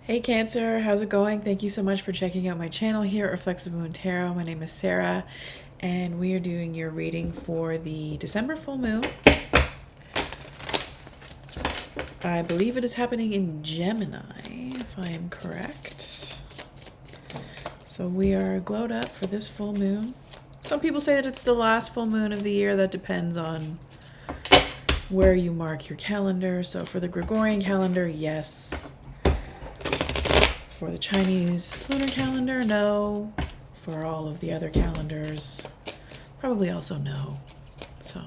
Hey Cancer, how's it going? Thank you so much for checking out my channel here at Reflexive Moon Tarot. My name is Sarah, and we are doing your reading for the December full moon. I believe it is happening in Gemini, if I am correct. So we are glowed up for this full moon. Some people say that it's the last full moon of the year. That depends on where you mark your calendar. So for the Gregorian calendar, yes. For the Chinese lunar calendar, no. For all of the other calendars, probably also no. So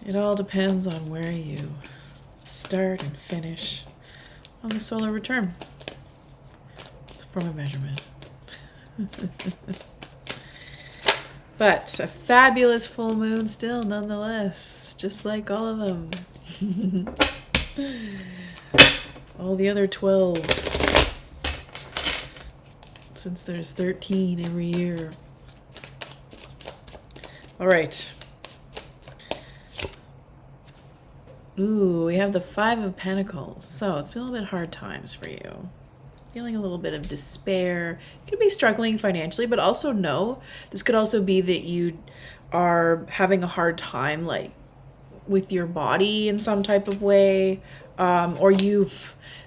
it all depends on where you start and finish on the solar return. It's a form of measurement. But a fabulous full moon still, nonetheless, just like all of them. All the other 12, since there's 13 every year. All right. Ooh, we have the 5 of Pentacles. So it's been a little bit hard times for you. Feeling a little bit of despair. Could be struggling financially, but also no. This could also be that you are having a hard time, like, with your body in some type of way, or you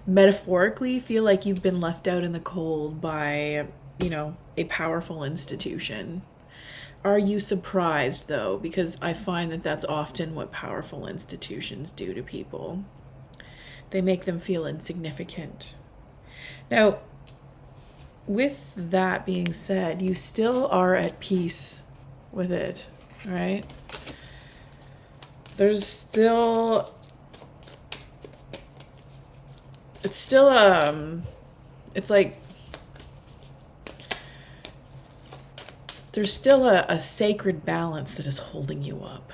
metaphorically feel like you've been left out in the cold by, a powerful institution. Are you surprised, though? Because I find that that's often what powerful institutions do to people. They make them feel insignificant. Now, with that being said, you still are at peace with it, right? There's still, it's like, there's still a sacred balance that is holding you up,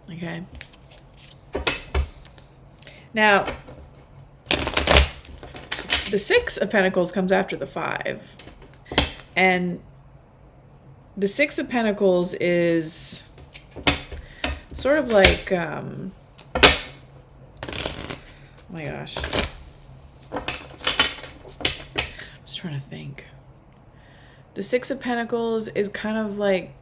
okay? Now, the 6 of Pentacles comes after the 5, and the 6 of Pentacles is sort of like, oh my gosh. Just trying to think. The 6 of Pentacles is kind of like,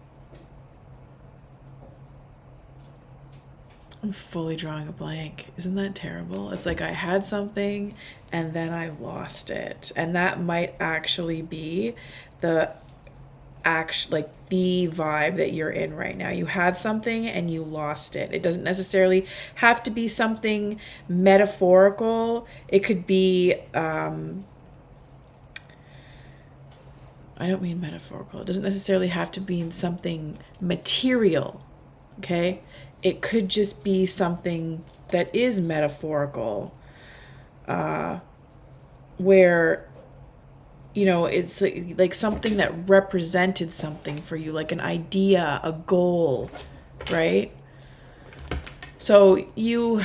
I'm fully drawing a blank. Isn't that terrible? It's like I had something and then I lost it. And that might actually be the vibe that you're in right now. You had something and you lost it. It doesn't necessarily have to be something metaphorical. It could be, I don't mean metaphorical. It doesn't necessarily have to be something material, okay? It could just be something that is metaphorical, where, it's like something that represented something for you, like an idea, a goal, right? So you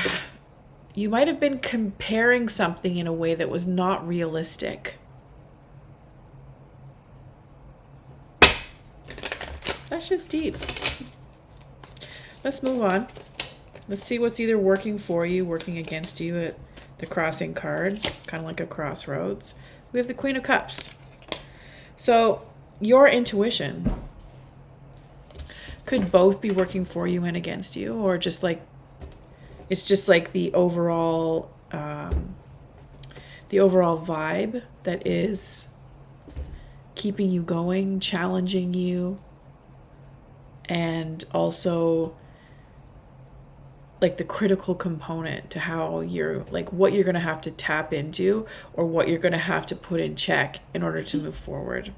might have been comparing something in a way that was not realistic. That's just deep. Let's move on. Let's see what's either working for you, working against you at the crossing card, kind of like a crossroads. We have the Queen of Cups. So your intuition could both be working for you and against you, or just like, it's just like the overall vibe that is keeping you going, challenging you, and also like the critical component to how you're, like, what you're going to have to tap into or what you're going to have to put in check in order to move forward.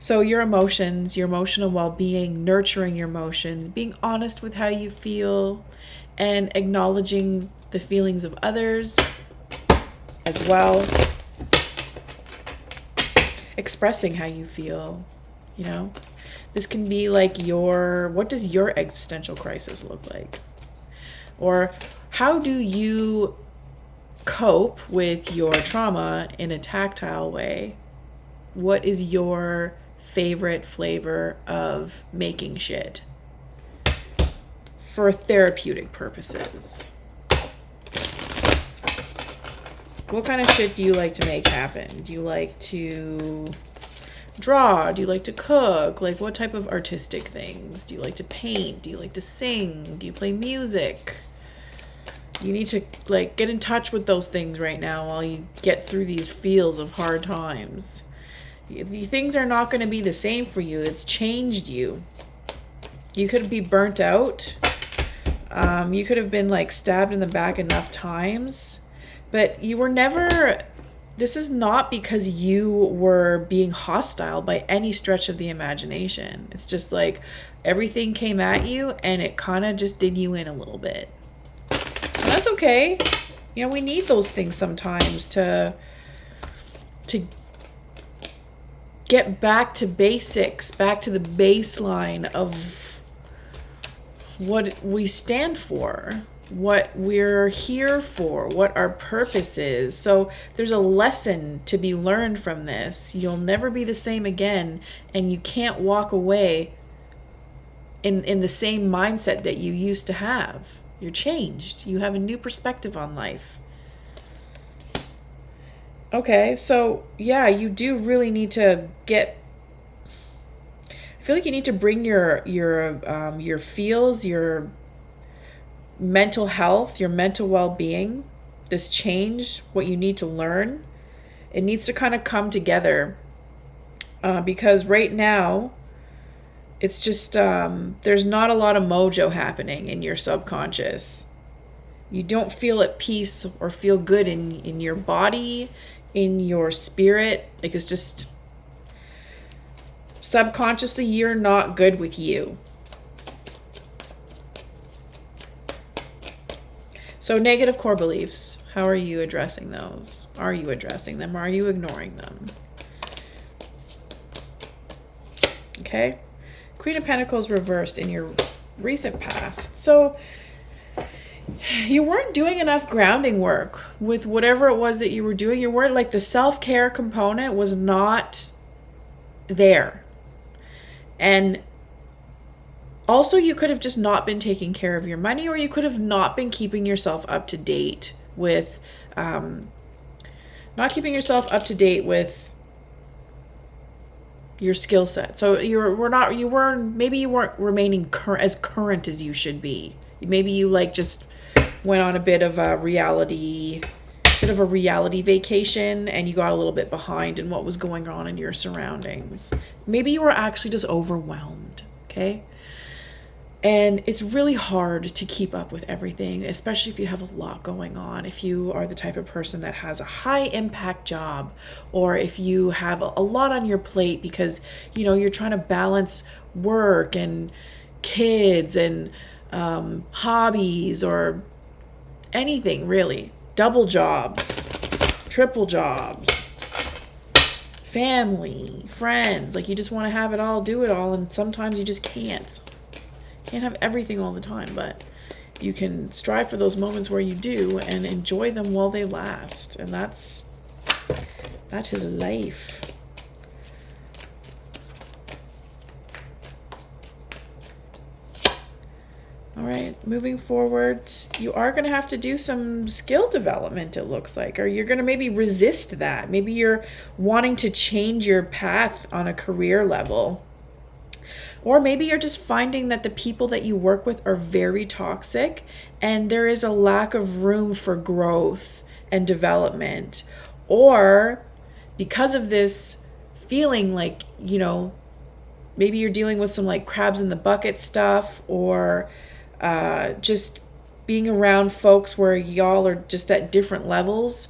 So your emotions, your emotional well-being, nurturing your emotions, being honest with how you feel, and acknowledging the feelings of others as well. Expressing how you feel, This can be like what does your existential crisis look like? Or how do you cope with your trauma in a tactile way? What is your favorite flavor of making shit for therapeutic purposes? What kind of shit do you like to make happen? Do you like to draw? Do you like to cook? Like, what type of artistic things? Do you like to paint? Do you like to sing? Do you play music? You need to, like, get in touch with those things right now while you get through these feels of hard times. Things are not going to be the same for you. It's changed you. You could be burnt out. You could have been, like, stabbed in the back enough times. But you were never, this is not because you were being hostile by any stretch of the imagination. It's just like everything came at you and it kind of just did you in a little bit. And that's okay. You know, we need those things sometimes to get back to basics, back to the baseline of what we stand for, what we're here for, what our purpose is. So there's a lesson to be learned from this. You'll never be the same again, and you can't walk away in the same mindset that you used to have. You're changed. You have a new perspective on life. Okay, so yeah, you do really need to I feel like you need to bring your feels, your mental health, your mental well-being, this change, what you need to learn. It needs to kind of come together because right now it's just there's not a lot of mojo happening in your subconscious. You don't feel at peace or feel good in your body, in your spirit. Like, it's just subconsciously you're not good with you. So negative core beliefs, how are you addressing those? Are you addressing them? Are you ignoring them? Okay. Queen of Pentacles reversed in your recent past. So you weren't doing enough grounding work with whatever it was that you were doing. You weren't, like, the self-care component was not there. And also, you could have just not been taking care of your money, or you could have not been keeping yourself up to date with, your skill set. So maybe you weren't remaining as current as you should be. Maybe you, like, just went on a bit of a reality vacation and you got a little bit behind in what was going on in your surroundings. Maybe you were actually just overwhelmed. Okay. And it's really hard to keep up with everything, especially if you have a lot going on. If you are the type of person that has a high impact job, or if you have a lot on your plate because, you know, you're trying to balance work and kids and hobbies or anything really. Double jobs, triple jobs, family, friends. Like, you just want to have it all, do it all. And sometimes you just can't have everything all the time, but you can strive for those moments where you do and enjoy them while they last. And that is life. All right, moving forward, you are going to have to do some skill development, it looks like, or you're going to maybe resist that. Maybe you're wanting to change your path on a career level. Or maybe you're just finding that the people that you work with are very toxic and there is a lack of room for growth and development. Or because of this feeling like, you know, maybe you're dealing with some, like, crabs in the bucket stuff, or just being around folks where y'all are just at different levels.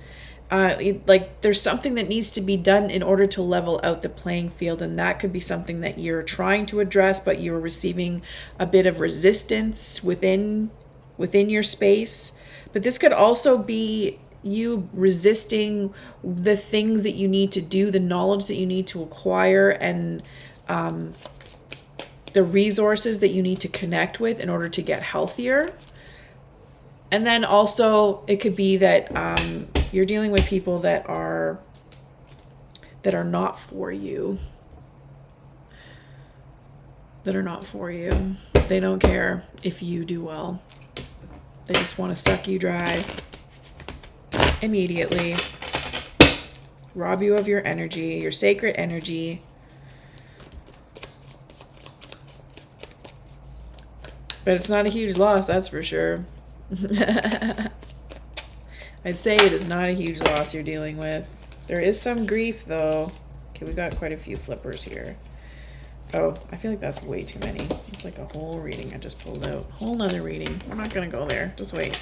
Like, there's something that needs to be done in order to level out the playing field, and that could be something that you're trying to address, but you're receiving a bit of resistance within your space. But this could also be you resisting the things that you need to do, the knowledge that you need to acquire, and the resources that you need to connect with in order to get healthier. And then also it could be that you're dealing with people that are not for you. That are not for you. They don't care if you do well. They just want to suck you dry immediately. rob you of your energy, your sacred energy. But it's not a huge loss, that's for sure. I'd say it is not a huge loss you're dealing with. There is some grief, though. Okay, we got quite a few flippers here. Oh, I feel like that's way too many. It's like a whole reading I just pulled out. Whole nother reading. We're not going to go there. Just wait.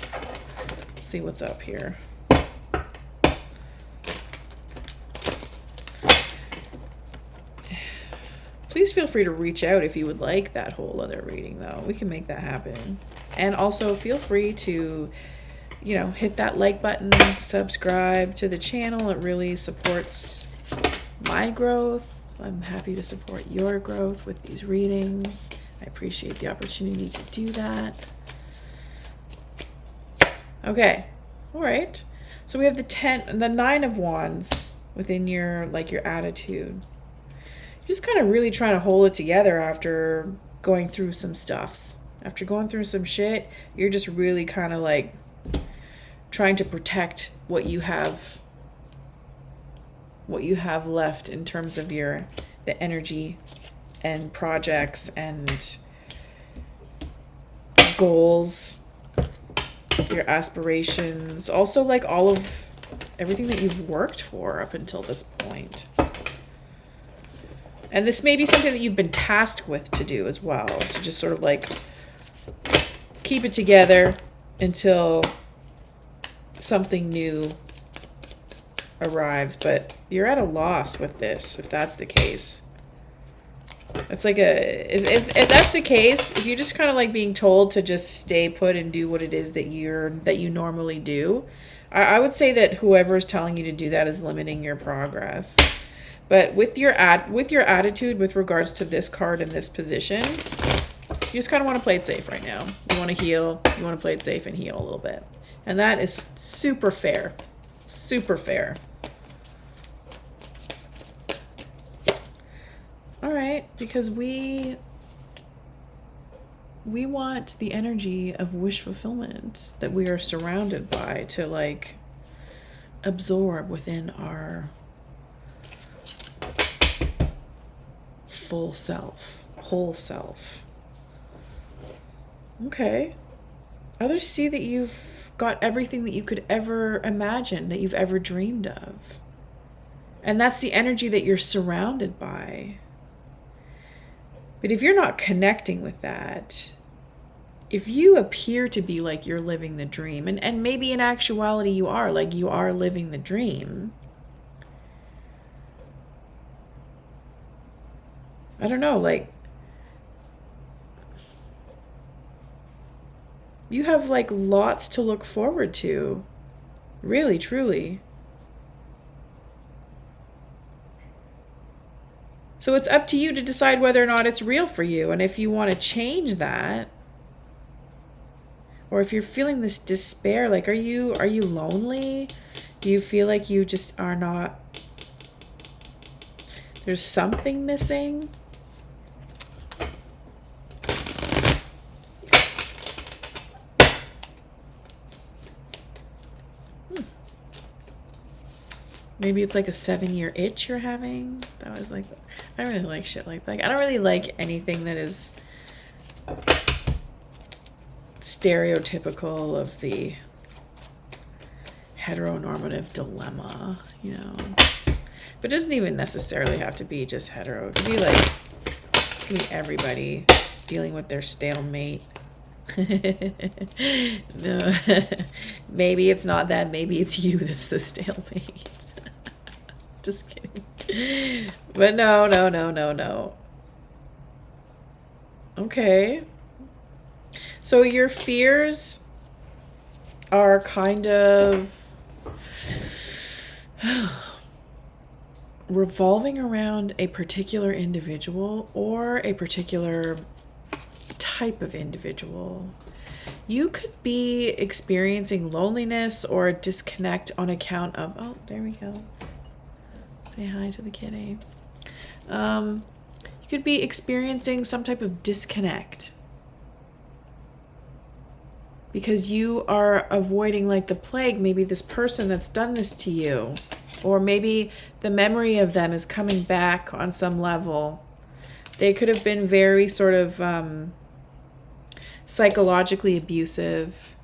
Let's see what's up here. Please feel free to reach out if you would like that whole other reading, though. We can make that happen. And also feel free to, you know, hit that like button, subscribe to the channel. It really supports my growth. I'm happy to support your growth with these readings. I appreciate the opportunity to do that. Okay. All right. So we have the 9 of Wands within your, like, your attitude. Just kind of really trying to hold it together after going through some stuffs. After going through some shit, you're just really kind of like trying to protect what you have left in terms of the energy and projects and goals, your aspirations, also like all of everything that you've worked for up until this point. And this may be something that you've been tasked with to do as well. So just sort of like keep it together until something new arrives. But you're at a loss with this, if that's the case. It's like if that's the case, if you're just kind of like being told to just stay put and do what it is that you normally do, I would say that whoever is telling you to do that is limiting your progress. But with your attitude with regards to this card in this position, you just kind of want to play it safe right now. You want to heal. You want to play it safe and heal a little bit. And that is super fair. Super fair. All right, because we want the energy of wish fulfillment that we are surrounded by to like absorb within our full self, whole self. Okay. Others see that you've got everything that you could ever imagine, that you've ever dreamed of. And that's the energy that you're surrounded by. But if you're not connecting with that, if you appear to be like you're living the dream, and maybe in actuality you are, like you are living the dream, I don't know, like, you have like lots to look forward to. Really, truly. So it's up to you to decide whether or not it's real for you. And if you want to change that, or if you're feeling this despair, like, are you lonely? Do you feel like you just are not, there's something missing? Maybe it's like a 7-year itch you're having. That was like, I don't really like shit like that. I don't really like anything that is stereotypical of the heteronormative dilemma, you know. But it doesn't even necessarily have to be just hetero. It could be like, it could be everybody dealing with their stalemate. No, maybe it's not that. Maybe it's you that's the stalemate. Just kidding. But no. Okay. So your fears are kind of revolving around a particular individual or a particular type of individual. You could be experiencing loneliness or disconnect on account of, oh, there we go. Say hi to the kitty. You could be experiencing some type of disconnect because you are avoiding, like the plague, maybe this person that's done this to you. Or maybe the memory of them is coming back on some level. They could have been very sort of psychologically abusive.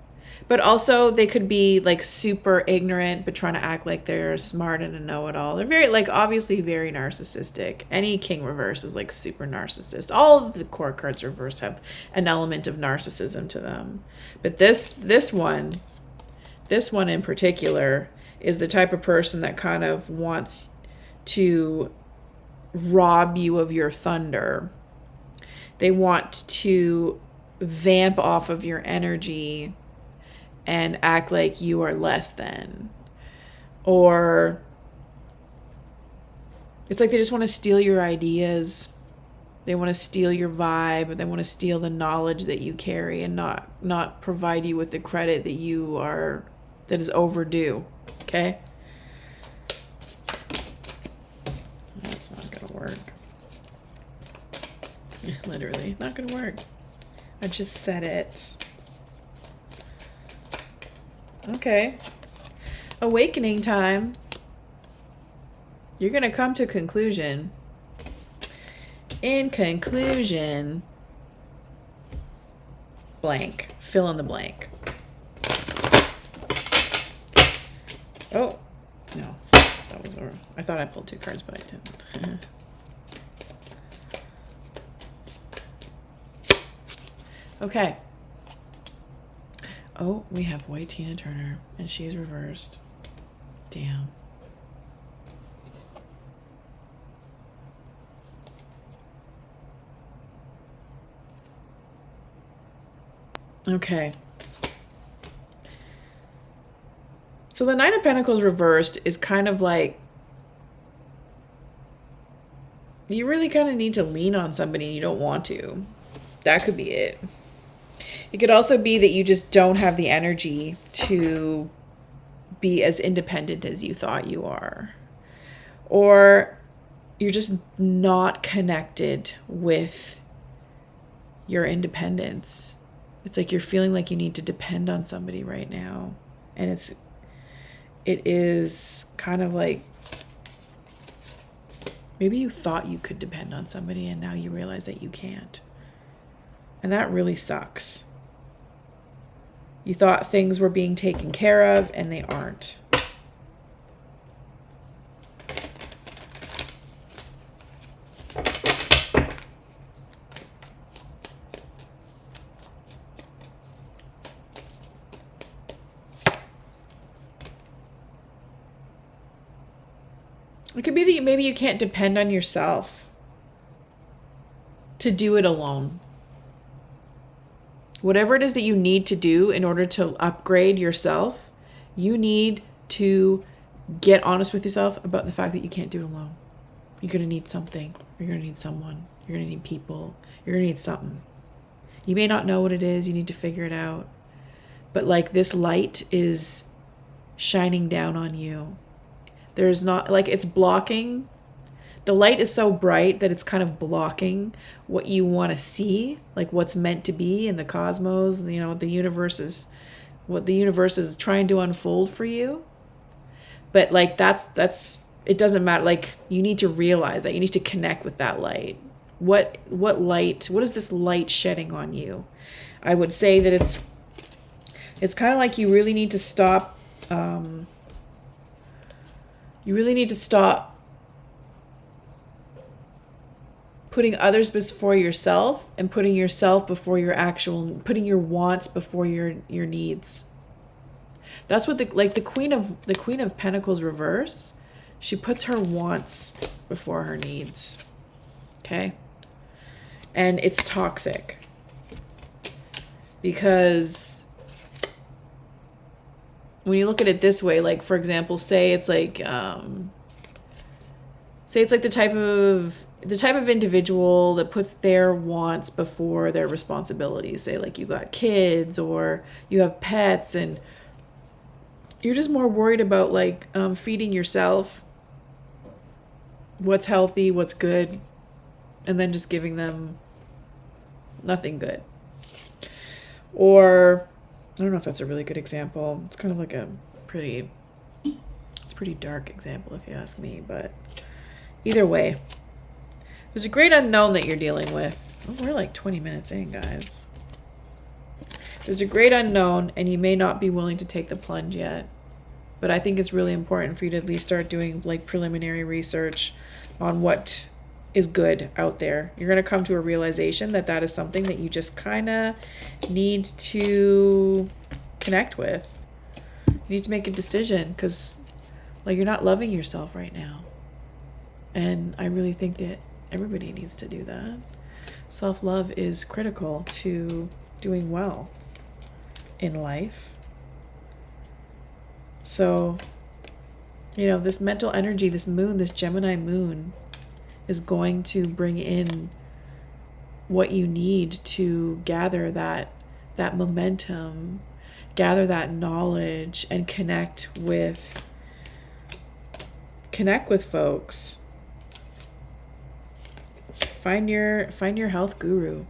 But also they could be like super ignorant but trying to act like they're smart and a know-it-all. They're very like obviously very narcissistic. Any king reverse is like super narcissist. All of the court cards reversed have an element of narcissism to them. But this one in particular is the type of person that kind of wants to rob you of your thunder. They want to vamp off of your energy and act like you are less than. Or it's like they just want to steal your ideas. They want to steal your vibe. They want to steal the knowledge that you carry and not provide you with the credit that is overdue. Okay? That's not going to work. Literally, not going to work. I just said it. Okay. Awakening time. You're going to come to conclusion. In conclusion, blank. Fill in the blank. Oh, no. That was over. I thought I pulled 2 cards, but I didn't. Okay. Oh, we have white Tina Turner, and she's reversed. Damn. Okay. So the Nine of Pentacles reversed is kind of like you really kind of need to lean on somebody and you don't want to. That could be it. It could also be that you just don't have the energy to be as independent as you thought you are. Or you're just not connected with your independence. It's like you're feeling like you need to depend on somebody right now. And it is kind of like maybe you thought you could depend on somebody and now you realize that you can't. And that really sucks. You thought things were being taken care of and they aren't. It could be that maybe you can't depend on yourself to do it alone. Whatever it is that you need to do in order to upgrade yourself, you need to get honest with yourself about the fact that you can't do it alone. You're going to need something. You're going to need someone. You're going to need people. You're going to need something. You may not know what it is. You need to figure it out. But like this light is shining down on you. There's not, like it's blocking. The light is so bright that it's kind of blocking what you want to see, like what's meant to be in the cosmos, you know, what the universe is trying to unfold for you. But like that's it doesn't matter. Like you need to realize that you need to connect with that light. What is this light shedding on you? I would say that it's kind of like you really need to stop putting others before yourself and putting yourself before putting your wants before your needs. That's what the Queen of Pentacles reverse, she puts her wants before her needs. Okay? And it's toxic. Because when you look at it this way, like for example, say it's like the type of individual that puts their wants before their responsibilities. Say like you got kids or you have pets and you're just more worried about like feeding yourself, what's healthy, what's good, and then just giving them nothing good. Or I don't know if that's a really good example. It's kind of like it's a pretty dark example if you ask me, but either way, there's a great unknown that you're dealing with. Oh, we're like 20 minutes in, guys. There's a great unknown, and you may not be willing to take the plunge yet. But I think it's really important for you to at least start doing like preliminary research on what is good out there. You're going to come to a realization that that is something that you just kind of need to connect with. You need to make a decision because like you're not loving yourself right now. And I really think that everybody needs to do that. Self-love is critical to doing well in life. So, you know, this mental energy, this moon, this Gemini moon is going to bring in what you need to gather that momentum, gather that knowledge, and connect with folks. Find your health guru.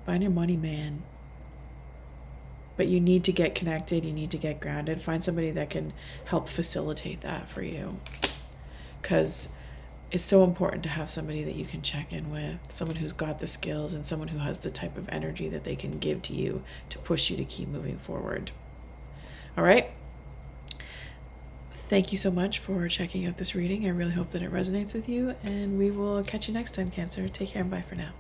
Find your money man. But you need to get connected. You need to get grounded. Find somebody that can help facilitate that for you. Because it's so important to have somebody that you can check in with. Someone who's got the skills and someone who has the type of energy that they can give to you to push you to keep moving forward. All right. Thank you so much for checking out this reading. I really hope that it resonates with you. And we will catch you next time, Cancer. Take care and bye for now.